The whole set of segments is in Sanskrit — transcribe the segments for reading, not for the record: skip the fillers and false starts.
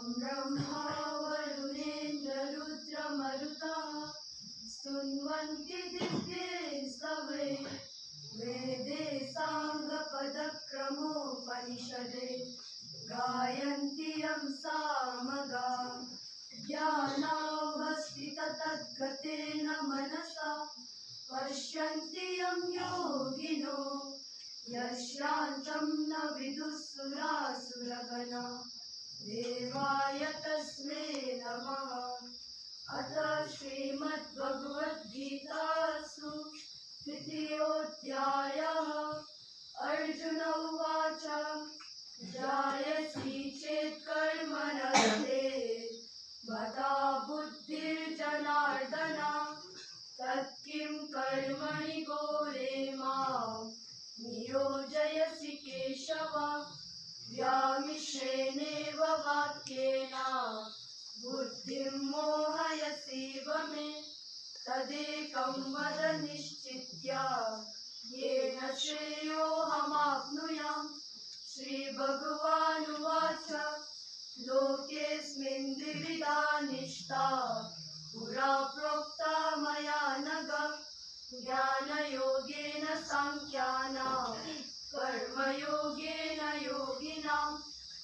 ब्रह्मा वरुणेन्द्ररुद्रमरुतः स्तुन्वन्ति दिव्यैस्तवै वेदे साङ्गपदक्रमोपनिषदे गायन्ति यं सामगा ज्ञानावस्थिततद्गतेन मनसा पश्यन्ति यं योगिनो यस्यान्तं न विदुःसुरासुरगणा देवाय तस्मै नमः। अथ श्रीमद्भगवद्गीतासु तृतीयोऽध्यायः। अर्जुन उवाच जायसी चेत् कर्मणस्ते मता बुद्धिर्जनार्दन तत्किं कर्मणि घोरे मां नियोजयसि केशव। व्यामिश्रेणेव वाक्येन बुद्धिं मोहयसीव मे तदेकं वद निश्चित्य येन श्रेयोऽहमाप्नुयाम्। श्रीभगवानुवाच लोकेऽस्मिन् द्विविधा निष्ठा पुरा प्रोक्ता मया नघ ज्ञानयोगेन साङ्ख्यानां कर्मयोगेन योगिनां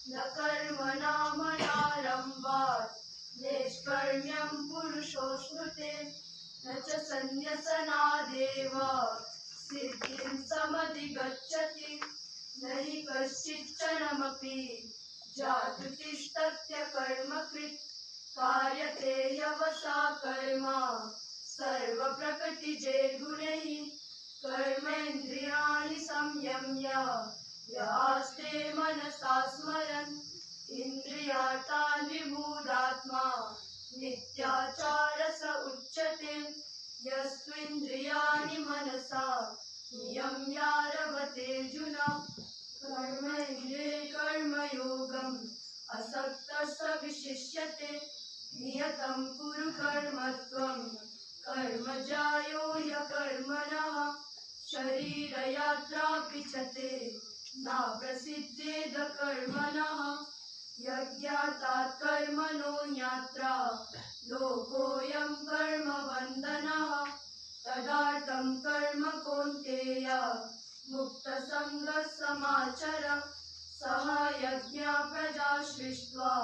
न कर्मणामनारम्भात् नैष्कर्म्यं पुरुषोऽश्नुते न च सन्न्यसनादेव सिद्धिं समधिगच्छति न हि कश्चिच्चनमपि जातु तिष्ठत्य कर्मकृत् कार्यते ह्यवसा कर्म सर्वप्रकृतिजैर्गुणैः कर्मेन्द्रियाणि संयम्य यास्ते मनसा स्मरन् इन्द्रियार्थान् विमूढात्मा नित्याचारः स उच्यते। यस्त्विन्द्रियाणि मनसा नियम्यारभतेऽर्जुन कर्मेन्द्रिये कर्मयोगम् असक्तः स विशिष्यते। नियतं कुरु कर्म त्वं कर्म ज्यायो ह्यकर्मणः शरीरयात्रापि च ते न प्रसिद्धेद कर्मणः। यज्ञात् कर्मणो ज्ञात्रा लोकोऽयं कर्मबन्धनः तदार्थं कर्म कौन्तेय मुक्तसङ्गः समाचर। सः यज्ञा प्रजा सृष्ट्वा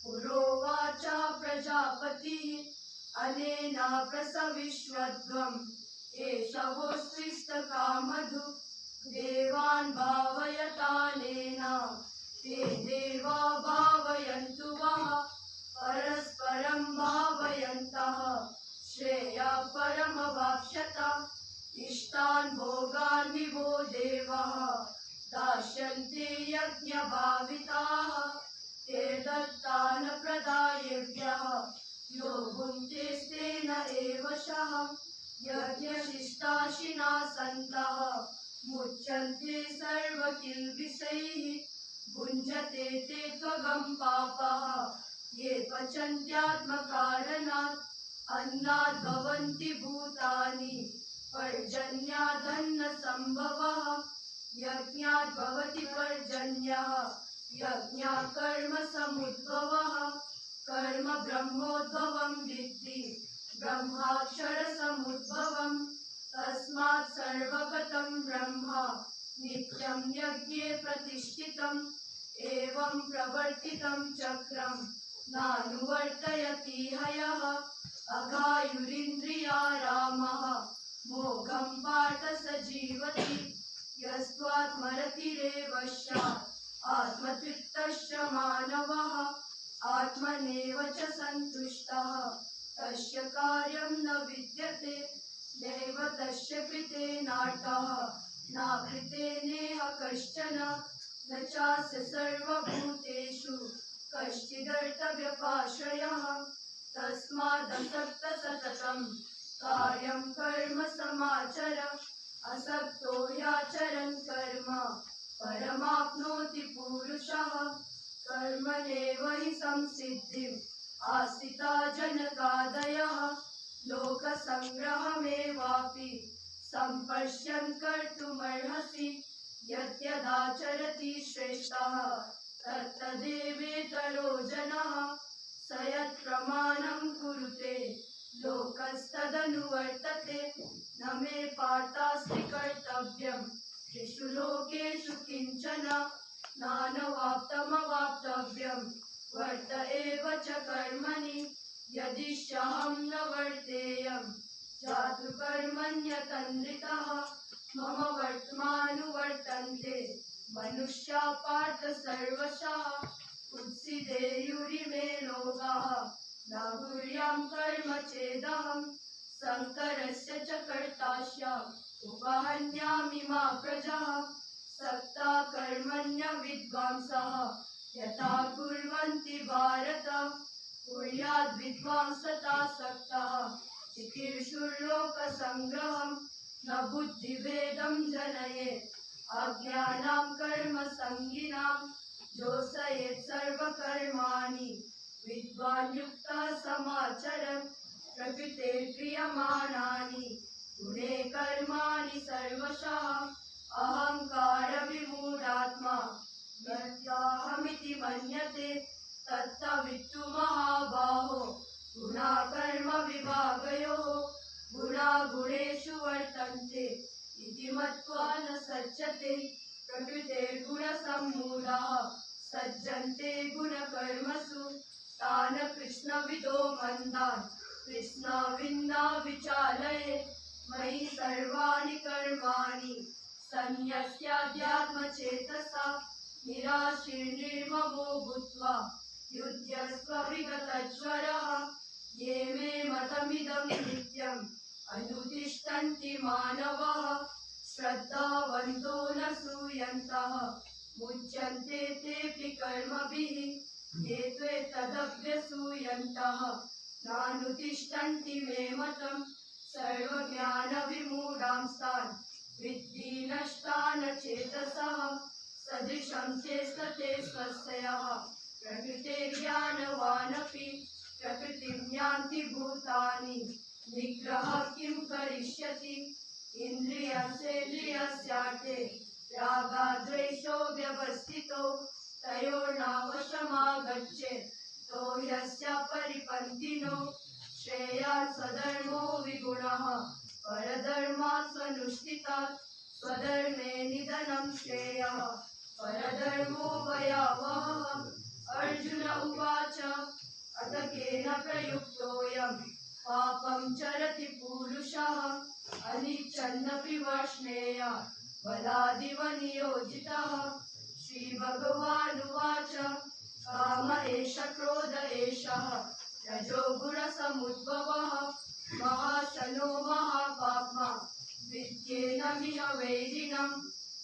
पुरोवाच प्रजापतिः अनेन प्रसविष्वध्वम् एष वोऽस्त्विष्टकामधु देवान् भावयतानेन ते देवा भावयन्तु वः परस्परं भावयन्तः श्रेयः परमवाप्स्यत। इष्टान् भोगान् विवो देवः दास्यन्ते यज्ञभाविताः ते दत्तान् प्रदायेभ्यः यो भुङ्क्तेस्तेन एव शः। यज्ञशिष्टाशिना सन्तः मुच्यन्ते सर्वकिल्बिषैः भुञ्जते ते त्वगं पापः ये पचन्त्यात्मकारणात्। अन्नात् भवन्ति भूतानि पर्जन्यादन्नसम्भवः यज्ञात् भवति पर्जन्यः यज्ञात् कर्मसमुद्भवः। कर्म ब्रह्मोद्भवं विद्धि ब्रह्माक्षरसमुद्भवं तस्मात् सर्वगतं ब्रह्म नित्यं यज्ञे प्रतिष्ठितम्। एवं प्रवर्तितं चक्रं नानुवर्तयति हयः अघायुरिन्द्रियारामः मोघं पार्थ स जीवति। यस्त्वात्मरतिरेव स्यात् आत्मतृप्तश्च मानवः आत्मनेव च सन्तुष्टः तस्य कार्यं न विद्यते। नैव तस्य कृतेनार्थः न कृतेनेह कश्चन न चास्य सर्वभूतेषु कश्चिदर्थव्यपाश्रयः। तस्मादसक्तः सततं कार्यं कर्म समाचर। असक्तो ह्याचरन् कर्म परमाप्नोति पुरुषः। कर्मणेव हि संसिद्धिम् आस्थिता जनकादयः लोकसङ्ग्रहमेवापि सम्पश्यन् कर्तुमर्हसि। यद्यदाचरति श्रेष्ठः तत्तदेवेतरो जनः वर्तेयं वर्त एव च कर्मणि यदिष्यहं न वर्तेयं जातु कर्मण्यतन्द्रितः मम वर्त्मानुवर्तन्ते मनुष्या पार्थ सर्वशः उत्सिदेयुरिमे लोकाः न कुर्यां कर्म चेदहं शङ्करस्य च कर्तास्याम् उपहन्यामि मा प्रजः सक्ता कर्मण्य विद्वांसः यथा कुर्वन्ति भारत कुर्याद् विद्वांसता सक्तः चिकीर्षुर्लोकसङ्ग्रहं न बुद्धिभेदं जनयेत् अज्ञानां कर्मसङ्गिनां जोषयेत् सर्वकर्माणि विद्वान् युक्तः समाचरन् प्रकृतेर्क्रियमाणानि गुणे कर्माणि सर्वशः अहङ्कारविमूढात्मा यद्याहमिति मन्यते तत्तवित्तु महाबाहो गुणाकर्मविभागयोः गुणागुणेषु वर्तन्ते इति मत्वा न सज्जते प्रकृतेर्गुणसम्मूढाः सज्जन्ते गुणकर्मसु तान् कृष्णविदो मन्दान् कृष्णविन्दा विचालयेत् मयि सर्वाणि कर्माणि सन्न्यस्याध्यात्मचेतसा निराशीर्निर्ममो भूत्वा युध्यस्व विगतज्वरः ये मे मतमिदं नित्यम् अनुतिष्ठन्ति मानवः श्रद्धावन्तो न सूयन्तः मुच्यन्ते तेऽपि कर्मभिः ये त्वेतदभ्यसूयन्तः नानुतिष्ठन्ति मे मतम् सर्वज्ञानविमूढांस्तान् विद्धि नष्टान् चेतसः सदृशं चेष्टते स्वस्यः प्रकृतेर्ज्ञानवानपि प्रकृतिं यान्ति भूतानि निग्रहः किं करिष्यति इन्द्रियस्येन्द्रियस्यार्थे रागद्वेषौ व्यवस्थितौ तयोर्नावशमागच्छेत् तो यस्य परिपन्थिनो श्रेयान् स्वधर्मो विगुणः परधर्मात् स्वनुष्ठितात् स्वधर्मे निधनं श्रेयः परधर्मो भयावहः अर्जुन उवाच अथ केन प्रयुक्तोऽयं पापं चरति पूरुषः अनिच्छन्नपि वर्ष्णेय बलादिव नियोजितः श्रीभगवानुवाच काम एष क्रोध एषः रजोगुणसमुद्भवः महाशनो महापाप्मा विद्येनमिह वैरिणं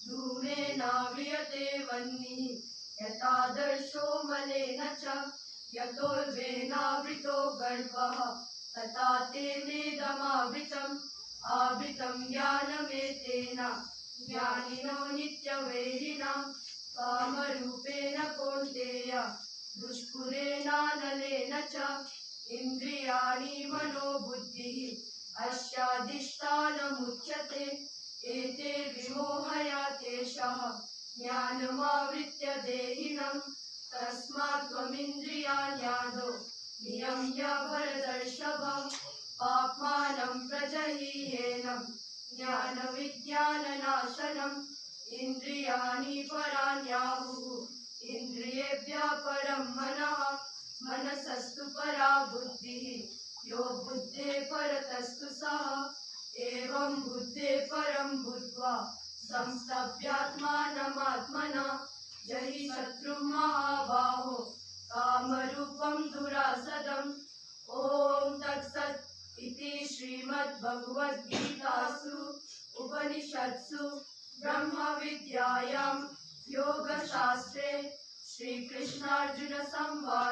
धूमेनाव्रियते वह्निः यथादर्शो मलेन च यतोर्वेनावृतो गर्भः तथा तेनेदमावृतम् आवृतं ज्ञानमेतेन ज्ञानिनो नित्यवैरिणा कामरूपेण कौन्तेय दुष्पुरेणानलेन च इन्द्रियाणि मनोबुद्धिः अस्याधिष्ठानमुच्यते एते विमोहयातेषः ज्ञानमावृत्य देहिनं तस्मात् त्वमिन्द्रियाण्यादौ नियम्य भरतर्षभ पाप्मानं प्रजह्येनं ज्ञानविज्ञाननाशनम् इन्द्रियाणि पराण्याहुः इन्द्रियेभ्यः परं मनः मनसस्तु परा बुद्धिः यो बुद्धेः परतस्तु सः एवं बुद्धेः परं भूत्वा संस्तभ्यात्मानमात्मना जहि शत्रुं महाबाहो कामरूपं दुरासदम् ॐ तत्सत् इति श्रीमद्भगवद्गीतासु उपनिषत्सु ब्रह्मविद्यायां योगशास्त्रे श्रीकृष्णार्जुनसंवादे